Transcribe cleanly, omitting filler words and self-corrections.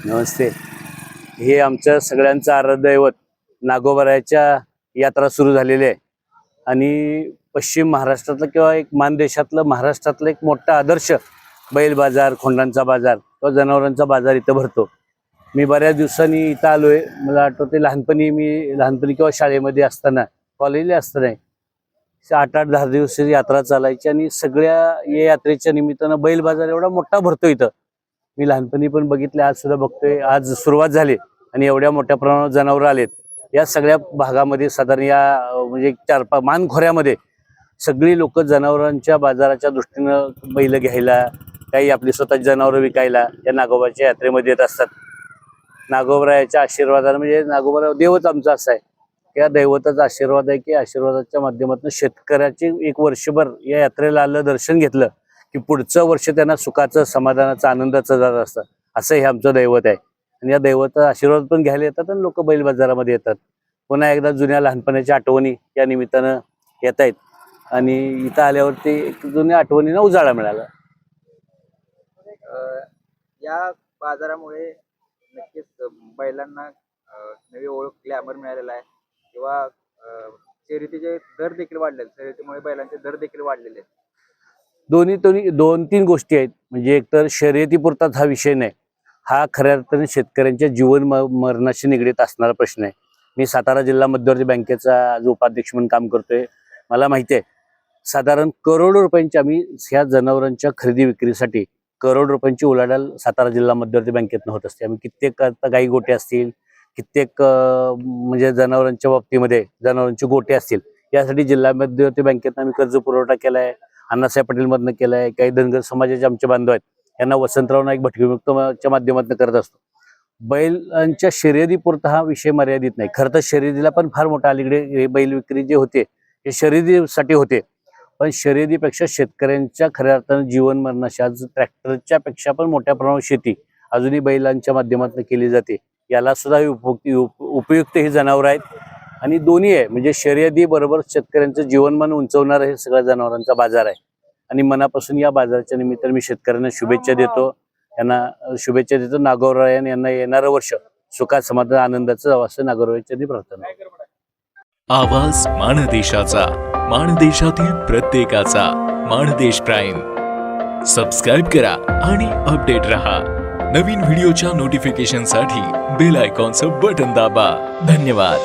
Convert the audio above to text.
नमस्ते. हे आमचं सगळ्यांचं आराध्य दैवत नागोबारायाच्या यात्रा सुरू झालेली आहे आणि पश्चिम महाराष्ट्रातलं किंवा एक मानदेशातलं महाराष्ट्रातलं एक मोठा आदर्श बैल बाजार, खोंडांचा बाजार किंवा जनावरांचा बाजार इथं भरतो. मी बऱ्याच दिवसांनी इथं आलोय. मला आठवते लहानपणी किंवा शाळेमध्ये असताना, कॉलेजला असताना 8-8, 10 दिवस यात्रा चालायची आणि सगळ्या या यात्रेच्या निमित्तानं बैल बाजार एवढा मोठा भरतो इथं. मी लहानपणी पण बघितले, आज सुद्धा बघतोय. आज सुरुवात झाली आणि एवढ्या मोठ्या प्रमाणात जनावर आलेत. या सगळ्या भागामध्ये साधारण या म्हणजे 4-5 मानखोऱ्यामध्ये सगळी लोक जनावरांच्या बाजाराच्या दृष्टीनं बैल घ्यायला, काही आपली स्वतःची जनावरं विकायला या नागोबाच्या यात्रेमध्ये येत असतात. नागोबरायाच्या आशीर्वादाने, म्हणजे नागोबराव देवच आमचा असा आहे, या दैवताचा आशीर्वाद आहे की आशीर्वादाच्या माध्यमातून शेतकऱ्याचे एक वर्षभर या यात्रेला आलं, दर्शन घेतलं की पुढचं वर्ष त्यांना सुखाचं, समाधानाचं, आनंदाचं जात असतं. असं हे आमचं दैवत आहे आणि या दैवताचा आशीर्वाद पण घ्यायला येतात आणि लोक बैल बाजारामध्ये येतात. पुन्हा एकदा जुन्या लहानपणाच्या आठवणी या निमित्तानं येत आहेत आणि इथं आल्यावरती जुन्या आठवणींना उजाळा मिळाला. या बाजारामुळे नक्कीच बैलांना नवी ओळख, ग्लॅमर मिळालेला आहे किंवा शर्यतीचे दर देखील वाढलेले, शर्यतीमुळे बैलांचे दर देखील वाढलेले आहेत. दोन्ही 2-3 गोष्टी आहेत. म्हणजे एकतर शर्यतीपुरताच हा विषय नाही, हा खऱ्या अर्थाने शेतकऱ्यांच्या जीवन मरणाशी निगडीत असणारा प्रश्न आहे. मी सातारा जिल्हा मध्यवर्ती बँकेचा जो उपाध्यक्ष म्हणून काम करतोय, मला माहिती आहे साधारण करोडो रुपयांची आम्ही ह्या जनावरांच्या खरेदी विक्रीसाठी करोड रुपयांची उलाढाल सातारा जिल्हा मध्यवर्ती बँकेतनं होत असते. आम्ही कित्येक गाई गोटे असतील, कित्येक म्हणजे जनावरांच्या बाबतीमध्ये जनावरांचे गोटे असतील, यासाठी जिल्हा मध्यवर्ती बँकेतनं आम्ही कर्ज पुरवठा केला आहे. अण्णासाहेब पटेलमधनं केला आहे. काही धनगर समाजाचे आमचे बांधव आहेत, यांना वसंतराव नाईक भटकीमुक्तच्या माध्यमातून करत असतो. बैलांच्या शर्यतीपुरता हा विषय मर्यादित नाही. खरं तर शर्यतीला पण फार मोठा अलीकडे हे बैल विक्री जे होते हे शर्यतीसाठी होते, पण शर्यतीपेक्षा शेतकऱ्यांच्या खऱ्या अर्थानं जीवन मरणाशी, आज ट्रॅक्टरच्या पेक्षा पण मोठ्या प्रमाणात शेती अजूनही बैलांच्या माध्यमातून केली जाते. याला सुद्धा उपयुक्त ही जनावर आहेत आणि दोन्ही आहे. म्हणजे शर्यती बरोबर शेतकऱ्यांचं जीवनमान उंचवणारं हे सगळ्या जनावरांचा बाजार आहे आणि मनापासून या बाजाराच्या निमित्ताने मी शेतकऱ्यांना शुभेच्छा देतो. नागोबरायन यांना येणारं वर्ष सुखात, समाधान, आनंदाचं जावं असं नागोबरायांची प्रार्थना. आवाज माणदेशाचा, माणदेशातील प्रत्येकाचा. माणदेश प्राईम सबस्क्राईब करा आणि अपडेट रहा. नवीन व्हिडिओच्या नोटिफिकेशनसाठी बेल आयकॉनचं बटन दाबा. धन्यवाद.